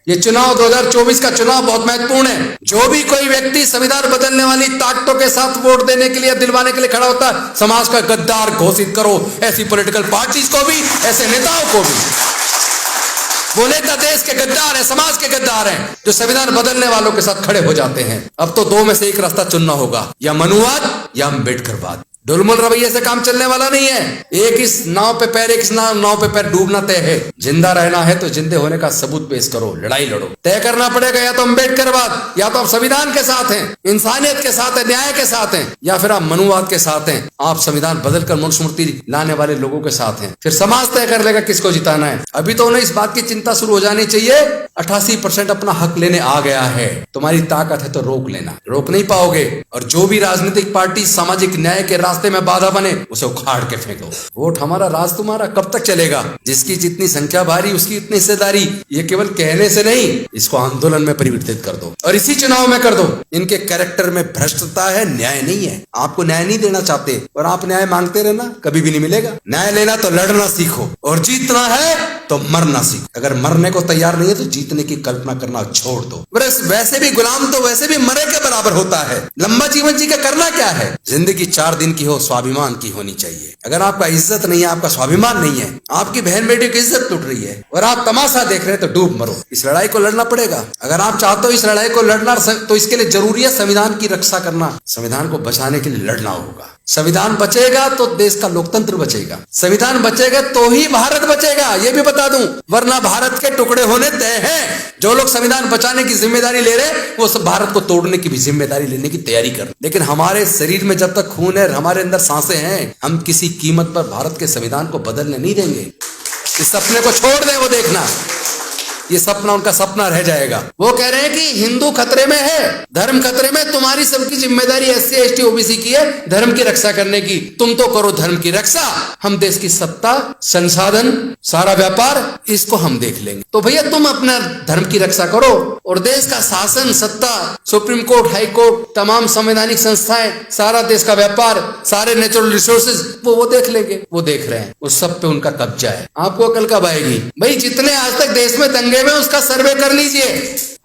ये चुनाव 2024 का चुनाव बहुत महत्वपूर्ण है। जो भी कोई व्यक्ति संविधान बदलने वाली ताकतों के साथ वोट देने के लिए, दिलवाने के लिए खड़ा होता है, समाज का गद्दार घोषित करो। ऐसी पॉलिटिकल पार्टीज को भी, ऐसे नेताओं को भी। वो नेता देश के गद्दार हैं, समाज के गद्दार हैं, जो संविधान बदलने वालों के साथ खड़े हो जाते हैं। अब तो दो में से एक रास्ता चुनना होगा, या मनुवाद या अम्बेडकरवाद। ढुलमुल रवैये से काम चलने वाला नहीं है। एक इस नाव पे पैर, एक इस नाव पे पैर डूबना तय है। जिंदा रहना है तो जिंदे होने का सबूत पेश करो, लड़ाई लड़ो। तय करना पड़ेगा, या तो अम्बेडकरवाद, या तो आप संविधान के साथ हैं, इंसानियत के साथ है, न्याय के साथ हैं, या फिर आप मनुवाद के साथ हैं। आप संविधान बदलकर मनुस्मृति लाने वाले लोगों के साथ हैं। फिर समाज तय कर लेगा किसको जिताना है। अभी तो उन्हें इस बात की चिंता शुरू हो जानी चाहिए, 88% अपना हक लेने आ गया है। तुम्हारी ताकत है तो रोक लेना, रोक नहीं पाओगे। और जो भी राजनीतिक पार्टी सामाजिक न्याय के रास्ते में बाधा बने, उसे उखाड़ के फेंको। वोट हमारा, राज तुम्हारा, कब तक चलेगा? जिसकी जितनी संख्या भारी उसकी इतनी हिस्सेदारी। ये केवल कहने से नहीं, इसको आंदोलन में परिवर्तित कर दो और इसी चुनाव में कर दो। इनके कैरेक्टर में भ्रष्टता है, न्याय नहीं है। आपको न्याय नहीं देना चाहते और आप न्याय मांगते रहना, कभी भी नहीं मिलेगा। न्याय लेना तो लड़ना सीखो, और जीतना है तो मरना सीखो। अगर मरने को तैयार नहीं है तो जीतने की कल्पना करना छोड़ दो। वैसे भी गुलाम तो वैसे भी मरे के बराबर होता है। लंबा जीवन जी का करना क्या है? जिंदगी 4 दिन की हो, स्वाभिमान की होनी चाहिए। अगर आपका इज्जत नहीं है, आपका स्वाभिमान नहीं है, आपकी बहन बेटी की इज्जत टूट रही है और आप तमाशा देख रहे हैं, तो डूब मरो। इस लड़ाई को लड़ना पड़ेगा। अगर आप चाहते हो इस लड़ाई को लड़ना, तो इसके लिए जरूरी है संविधान की रक्षा करना। संविधान को बचाने के लिए लड़ना होगा। संविधान बचेगा तो देश का लोकतंत्र बचेगा। संविधान बचेगा तो ही भारत बचेगा, ये भी बता दूं, वरना भारत के टुकड़े होने तय हैं। जो लोग संविधान बचाने की जिम्मेदारी ले रहे, वो सब भारत को तोड़ने की भी जिम्मेदारी लेने की तैयारी कर। लेकिन हमारे शरीर में जब तक खून है, हमारे अंदर सांसें हैं, हम किसी कीमत पर भारत के संविधान को बदलने नहीं देंगे। इस सपने को छोड़ दें, वो देखना ये सपना उनका सपना रह जाएगा। वो कह रहे हैं कि हिंदू खतरे में है, धर्म खतरे में, तुम्हारी सबकी जिम्मेदारी SC ST OBC की है धर्म की रक्षा करने की। तुम तो करो धर्म की रक्षा, हम देश की सत्ता, संसाधन, सारा व्यापार, इसको हम देख लेंगे। तो भैया तुम अपना धर्म की रक्षा करो और देश का शासन, सत्ता, सुप्रीम कोर्ट, हाई कोर्ट, तमाम संवैधानिक संस्थाएं, सारा देश का व्यापार, सारे नेचुरल रिसोर्सेज, वो देख लेंगे। वो देख रहे हैं, उस सब पे उनका कब्जा है। आपको अकल कब आएगी? भाई जितने आज तक देश में दंगे में, उसका सर्वे कर लीजिए,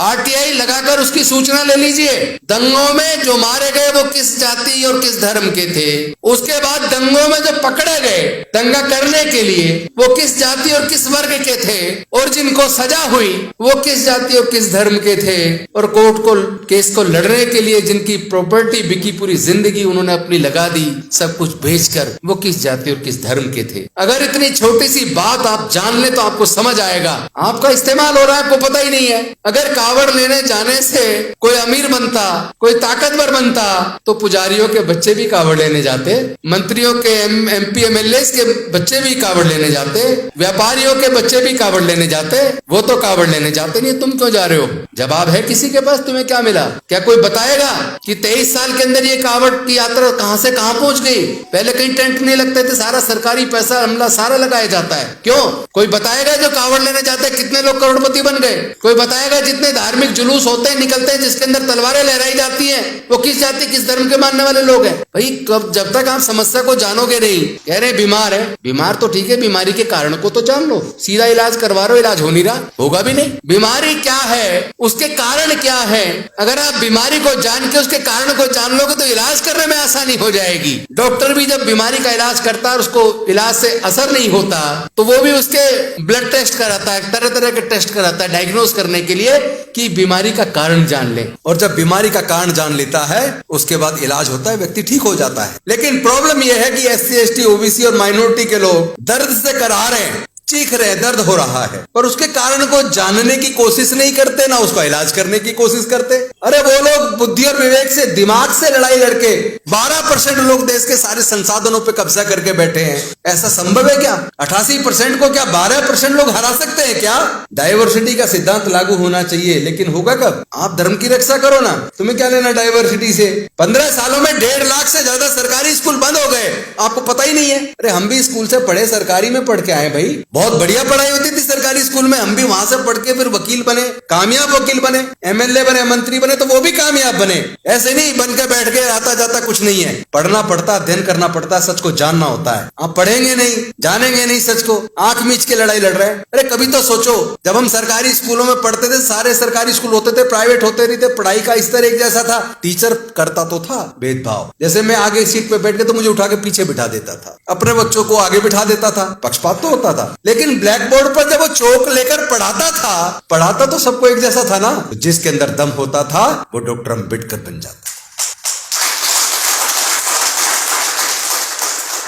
RTI लगाकर उसकी सूचना ले लीजिए। दंगों में जो मारे गए वो किस जाति और किस धर्म के थे। उसके बाद दंगों में जो पकड़े गए दंगा करने के लिए, वो किस जाति और किस वर्ग के थे, और जिनको सजा हुई वो किस जाति और किस धर्म के थे, और कोर्ट को केस को लड़ने के लिए जिनकी प्रॉपर्टी बिकी, पूरी जिंदगी उन्होंने अपनी लगा दी सब कुछ बेचकर, वो किस जाति और किस धर्म के थे। अगर इतनी छोटी सी बात आप जान ले तो आपको समझ आएगा। आपका इस्तेमाल हो रहा है, आपको पता ही नहीं है। अगर कावड़ लेने जाने से कोई अमीर बनता, कोई ताकतवर बनता, तो पुजारियों के बच्चे भी कावड़ लेने जाते, मंत्रियों के MP MLA के बच्चे भी कावड़ लेने जाते, व्यापारियों के बच्चे भी कावड़ लेने जाते। वो तो कावड़ लेने जाते नहीं, तुम क्यों जा रहे हो? जवाब है किसी के पास? तुम्हें क्या मिला? क्या कोई बताएगा कि 23 साल के अंदर ये कावड़ की यात्रा कहां से कहां पहुंच गई? पहले कहीं टेंट नहीं लगते थे, सारा सरकारी पैसा हमला सारा लगाया जाता है। क्यों? कोई बताएगा जो कावड़ लेने जाते हैं कितने लोग करोड़पति बन गए? कोई बताएगा जितने धार्मिक जुलूस होते हैं, निकलते हैं, जिसके अंदर तलवारें लहराई जाती हैं, वो किस जाति किस धर्म के मानने वाले लोग हैं? भाई जब तक आप समस्या को जानोगे नहीं, कह रहे बीमार है, बीमार तो ठीक है, बीमारी के कारण को तो जान लो, सीधा इलाज करवा रहे हो, इलाज हो नहीं रहा, होगा भी नहीं। बीमारी क्या है, उसके कारण क्या है, अगर आप बीमारी को जान के उसके कारण को जान लोगे तो इलाज करने में आसानी हो जाएगी। डॉक्टर भी जब बीमारी का इलाज करता है, उसको इलाज से असर नहीं होता, तो वो भी उसके ब्लड टेस्ट कराता है, तरह तरह के टेस्ट कराता है डायग्नोज करने के लिए कि बीमारी का कारण जान ले। और जब बीमारी का कारण जान लेता है, उसके बाद इलाज होता है, व्यक्ति ठीक हो जाता है। लेकिन प्रॉब्लम यह है कि SC ST OBC और माइनॉरिटी के लोग दर्द से करा रहे हैं, चीख रहे, दर्द हो रहा है, पर उसके कारण को जानने की कोशिश नहीं करते, ना उसका इलाज करने की कोशिश करते। अरे वो लोग बुद्धि और विवेक से, दिमाग से लड़ाई लड़के 12% लोग देश के सारे संसाधनों पे कब्जा करके बैठे हैं। ऐसा संभव है क्या? 88% को क्या 12% लोग हरा सकते हैं क्या? डाइवर्सिटी का सिद्धांत लागू होना चाहिए, लेकिन होगा कब? आप धर्म की रक्षा करो ना, तुम्हें क्या लेना डाइवर्सिटी से? 15 सालों में 1.5 लाख से ज्यादा सरकारी स्कूल बंद हो गए, आपको पता ही नहीं है। अरे हम भी स्कूल से पढ़े, सरकारी में पढ़ के आए भाई, बहुत बढ़िया पढ़ाई होती थी सरकारी सरकारी स्कूल में, हम भी वहां से पढ़ के फिर वकील बने, कामयाब वकील बने, एमएलए बने, मंत्री बने, तो वो भी कामयाब बने। ऐसे नहीं बन के बैठ के आता जाता कुछ नहीं है। पढ़ना पड़ता, अध्ययन करना पड़ता, सच को जानना होता है। आप पढ़ेंगे नहीं, जानेंगे नहीं सच को, आंख मीच के लड़ाई लड़ रहे हैं। अरे कभी तो सोचो, जब हम सरकारी स्कूलों में पढ़ते थे, सारे सरकारी स्कूल होते थे, प्राइवेट होते नहीं थे, पढ़ाई का स्तर एक जैसा था। टीचर करता तो था भेदभाव, जैसे मैं आगे सीट पे बैठ के तो मुझे उठा के पीछे बिठा देता था, अपने बच्चों को आगे बिठा देता था, पक्षपात तो होता था। लेकिन ब्लैक बोर्ड पर जब वो चौक लेकर पढ़ाता तो सबको एक जैसा था ना। जिसके अंदर दम होता था वो डॉक्टर अम्बेडकर बन जाता।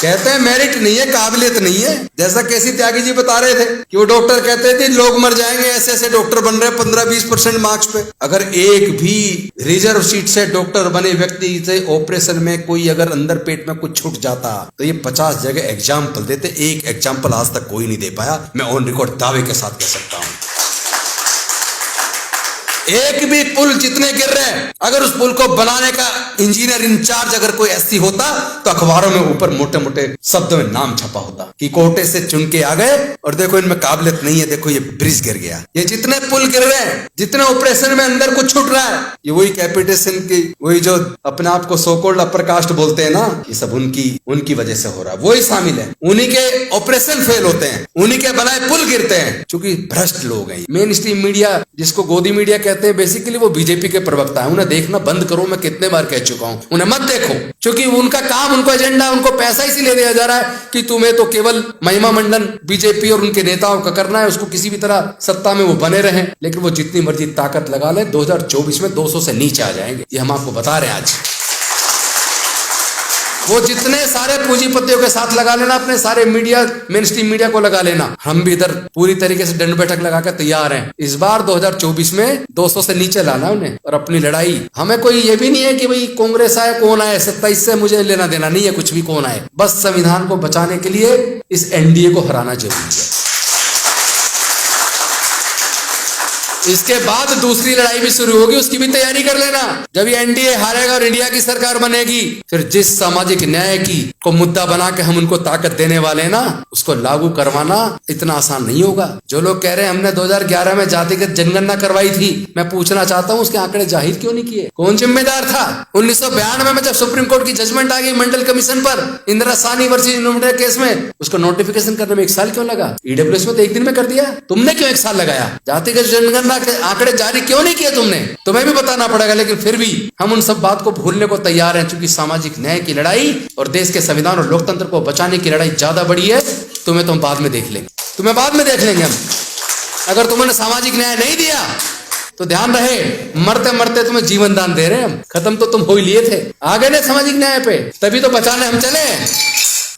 कहते हैं मेरिट नहीं है, काबिलियत नहीं है। जैसा केसी त्यागी जी बता रहे थे कि वो डॉक्टर कहते थे लोग मर जाएंगे, ऐसे ऐसे डॉक्टर बन रहे हैं 15-20% मार्क्स पे। अगर एक भी रिजर्व सीट से डॉक्टर बने व्यक्ति से ऑपरेशन में कोई अगर अंदर पेट में कुछ छूट जाता तो ये 50 जगह एग्जाम्पल देते, एक एग्जाम्पल आज तक कोई नहीं दे पाया। मैं ऑन रिकॉर्ड दावे के साथ कह सकता हूं। एक भी पुल जितने गिर रहे हैं, अगर उस पुल को बनाने का इंजीनियर इंचार्ज अगर कोई ऐसी होता तो अखबारों में ऊपर मोटे मोटे शब्दों में नाम छपा होता कि कोटे से चुन के आ गए और देखो इनमें काबिलियत नहीं है, देखो ये ब्रिज गिर गया। ये जितने पुल गिर रहे हैं, जितने ऑपरेशन में अंदर कुछ छूट रहा है, ये वही कैपिटेशन की, वही जो अपने आप को सोकोल्ड अपर कास्ट बोलते हैं ना, ये सब उनकी वजह से हो रहा है। वही शामिल है, उन्हीं के ऑपरेशन फेल होते हैं, उन्हीं के बनाए पुल गिरते हैं, क्योंकि भ्रष्ट लोग हैं। मेन स्ट्रीम मीडिया, जिसको गोदी मीडिया कहते हैं, बेसिकली वो बीजेपी के प्रवक्ता है। उन्हें देखना बंद करो, मैं कितने बार कह चुका हूं, उन्हें मत देखो, क्योंकि उनका काम, उनको एजेंडा, उनको पैसा इसीलिए दिया जा रहा है कि तुम्हें तो केवल महिमा मंडन बीजेपी और उनके नेताओं का करना है, उसको किसी भी तरह सत्ता में वो बने रहें। लेकिन वो जितनी मर्जी ताकत लगा ले, 2024 में 200 से नीचे आ जाएंगे, ये हम आपको बता रहे हैं आज। वो जितने सारे पूंजीपतियों के साथ लगा लेना, अपने सारे मीडिया, मेन स्ट्रीम मीडिया को लगा लेना, हम भी इधर पूरी तरीके से दंड बैठक लगा कर तैयार हैं। इस बार 2024 में 200 से नीचे लाना उन्हें, और अपनी लड़ाई, हमें कोई ये भी नहीं है कि भाई कांग्रेस आए कौन आए, 27 से मुझे लेना देना नहीं है, कुछ भी कौन आए, बस संविधान को बचाने के लिए इस एनडीए को हराना जरूरी है। इसके बाद दूसरी लड़ाई भी शुरू होगी, उसकी भी तैयारी कर लेना। जब ये एनडीए हारेगा और इंडिया की सरकार बनेगी, फिर जिस सामाजिक न्याय की को मुद्दा बना के हम उनको ताकत देने वाले हैं ना, उसको लागू करवाना इतना आसान नहीं होगा। जो लोग कह रहे हैं हमने 2011 में जातिगत जनगणना करवाई थी, मैं पूछना चाहता हूं उसके आंकड़े जाहिर क्यों नहीं किए? कौन जिम्मेदार था? 1992 में जब सुप्रीम कोर्ट की जजमेंट आ गई मंडल कमीशन पर Indira Sahni versus university case में, उसको नोटिफिकेशन करने में 1 साल क्यों लगा? ईडब्ल्यूएस में तो 1 दिन में कर दिया, तुमने क्यों 1 साल लगाया? जातिगत जनगणना के आंकड़े जारी क्यों नहीं किए तुमने? तुम्हें भी बताना पड़ेगा। लेकिन फिर भी हम उन सब बात को भूलने को तैयार हैं, क्योंकि सामाजिक न्याय की लड़ाई और देश के संविधान और लोकतंत्र को बचाने की लड़ाई ज्यादा बड़ी है। तुम्हें तो हम बाद में देख लेंगे, तुम्हें बाद में देख लेंगे हम। अगर तुमने सामाजिक न्याय नहीं दिया तो ध्यान रहे, मरते मरते तुम्हें जीवन दान दे रहे हैं हम। खत्म तो तुम हो ही लिए थे, आ गए ना सामाजिक न्याय पे, तभी तो बचाने हम चले।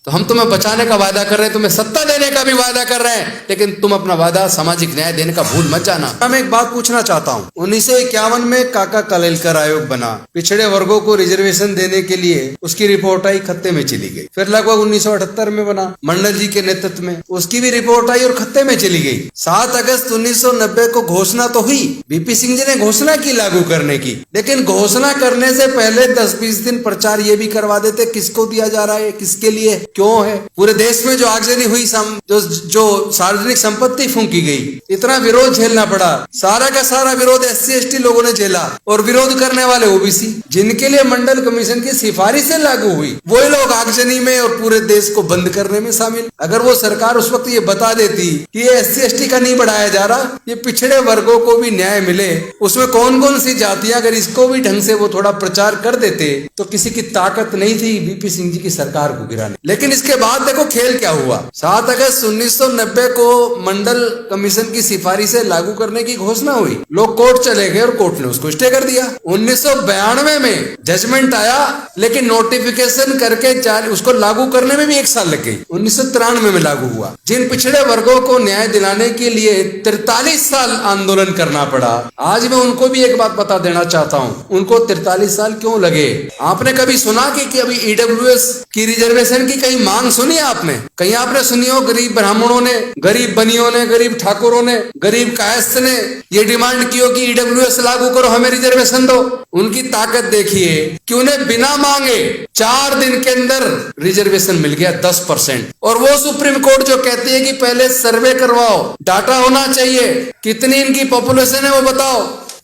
तो हम तुम्हें बचाने का वादा कर रहे हैं, तुम्हें सत्ता देने का भी वादा कर रहे हैं, लेकिन तुम अपना वादा सामाजिक न्याय देने का भूल मत जाना। मैं एक बात पूछना चाहता हूँ, 1951 में काका कालेलकर आयोग बना, पिछड़े वर्गों को रिजर्वेशन देने के लिए उसकी रिपोर्ट आई, खत्ते में चली गई। फिर लगभग 1978 में बना, मंडल जी के नेतृत्व में, उसकी भी रिपोर्ट आई और खत्ते में चली गई। 7 अगस्त 1990 को घोषणा तो हुई, बीपी सिंह जी ने घोषणा की लागू करने की, लेकिन घोषणा करने से पहले 10-20 दिन प्रचार ये भी करवा देते किसको दिया जा रहा है, किसके लिए, क्यों है। पूरे देश में जो आगजनी हुई, जो सार्वजनिक संपत्ति फूंकी गई, इतना विरोध झेलना पड़ा, सारा का सारा विरोध SC ST लोगों ने झेला, और विरोध करने वाले OBC, जिनके लिए मंडल कमीशन की सिफारिश से लागू हुई, वही लोग आगजनी में और पूरे देश को बंद करने में शामिल। अगर वो सरकार उस वक्त ये बता देती कि ये SC ST का नहीं बढ़ाया जा रहा, ये पिछड़े वर्गों को भी न्याय मिले, उसमें कौन कौन सी जातियां, अगर इसको भी ढंग से वो थोड़ा प्रचार कर देते तो किसी की ताकत नहीं थी बीपी सिंह जी की सरकार को गिराने। लेकिन इसके बाद देखो खेल क्या हुआ। 7 अगस्त 1990 को मंडल कमीशन की सिफारिश से लागू करने की घोषणा हुई, लोग कोर्ट चले गए और कोर्ट ने उसको स्टे कर दिया। 1992 में जजमेंट आया, लेकिन नोटिफिकेशन करके उसको लागू करने में भी 1 साल लग गई। 1993 में लागू हुआ। जिन पिछड़े वर्गों को न्याय दिलाने के लिए 43 साल आंदोलन करना पड़ा, आज मैं उनको भी एक बात बता देना चाहता हूँ, उनको 43 साल क्यों लगे। आपने कभी सुना कि अभी EWS की रिजर्वेशन की यही मांग सुनी है आपने? कहीं आपने सुनी हो गरीब ब्राह्मणों ने, गरीब बनियों ने, गरीब ठाकुरों ने, गरीब कायस्थ ने ये डिमांड की हो कि ईडब्ल्यूएस लागू करो, हमें रिजर्वेशन दो? उनकी ताकत देखिए कि उन्हें बिना मांगे 4 दिन के अंदर रिजर्वेशन मिल गया 10%। और वो सुप्रीम कोर्ट जो कहती है कि पहले सर्वे करवाओ, डाटा होना चाहिए, कितनी इनकी पॉपुलेशन है वो बताओ,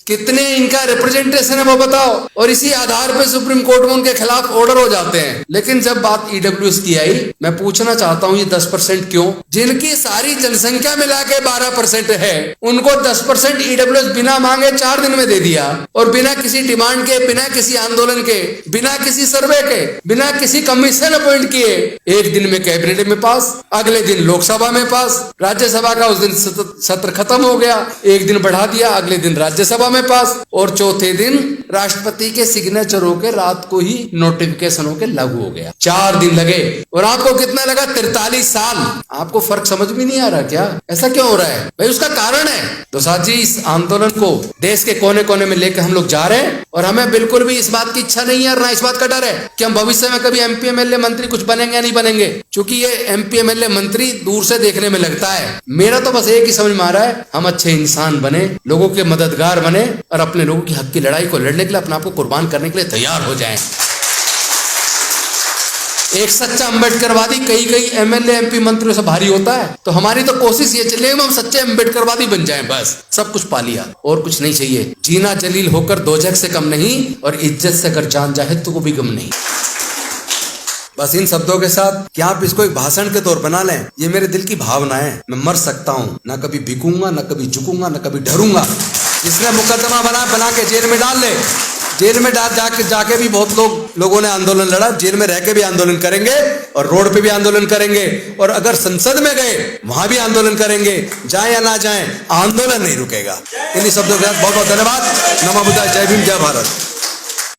कितने इनका रिप्रेजेंटेशन है वो बताओ, और इसी आधार पे सुप्रीम कोर्ट में उनके खिलाफ ऑर्डर हो जाते हैं। लेकिन जब बात ईडब्ल्यूएस की आई, मैं पूछना चाहता हूं ये 10% क्यों? जिनकी सारी जनसंख्या मिला के 12% है, उनको 10% ईडब्ल्यूएस बिना मांगे 4 दिन में दे दिया, और बिना किसी डिमांड के, बिना किसी आंदोलन के, बिना किसी सर्वे के, बिना किसी कमीशन अपॉइंट किए 1 दिन में कैबिनेट में पास, अगले दिन लोकसभा में पास, राज्यसभा का उस दिन सत्र खत्म हो गया, 1 दिन बढ़ा दिया, अगले दिन राज्यसभा में पास, और चौथे दिन राष्ट्रपति के सिग्नेचर होकर रात को ही नोटिफिकेशन होकर लागू हो गया। 4 दिन लगे, और आपको कितना लगा? 43 साल। आपको फर्क समझ में नहीं आ रहा क्या? ऐसा क्यों हो रहा है भाई? उसका कारण है। तो साथी, इस आंदोलन को देश के कोने कोने में लेकर हम लोग जा रहे हैं, और हमें बिल्कुल भी इस बात की इच्छा नहीं है और ना इस बात का डर है कि हम भविष्य में कभी एमपी एमएलए मंत्री कुछ बनेंगे या नहीं बनेंगे, क्योंकि ये एमपी एमएलए मंत्री दूर से देखने में लगता है। मेरा तो बस एक ही समझ में आ रहा है, हम अच्छे इंसान बने, लोगों के मददगार बने, और अपने लोगों की हक की लड़ाई को लड़ने के लिए अपने आप को कुर्बान करने के लिए तैयार हो जाएं। एक सच्चा अम्बेडकरवादी कई एमएलए एमपी मंत्रियों से भारी होता है। तो हमारी तो कोशिश ये चले हम सच्चे अम्बेडकरवादी बन जाएं, बस सब कुछ पा लिया, और कुछ नहीं चाहिए। जीना जलील होकर दोजख से कम नहीं, और इज्जत से अगर जान जाए तो वो भी गम नहीं। बस इन शब्दों के साथ कि आप इसको एक भाषण के तौर बना लें, ये मेरे दिल की भावना है। मैं मर सकता हूँ, ना कभी बिकूंगा, ना कभी झुकूंगा, ना कभी डरूंगा। जिसने मुकदमा बना के जेल में डाल ले, जेल में जाके भी बहुत लोगों ने आंदोलन लड़ा, जेल में रह के भी आंदोलन करेंगे, और रोड पे भी आंदोलन करेंगे, और अगर संसद में गए वहां भी आंदोलन करेंगे। जाए या ना जाए, आंदोलन नहीं रुकेगा। इन्हीं शब्दों के साथ बहुत बहुत धन्यवाद। नमो बुद्धाय, जय भीम, जय भारत।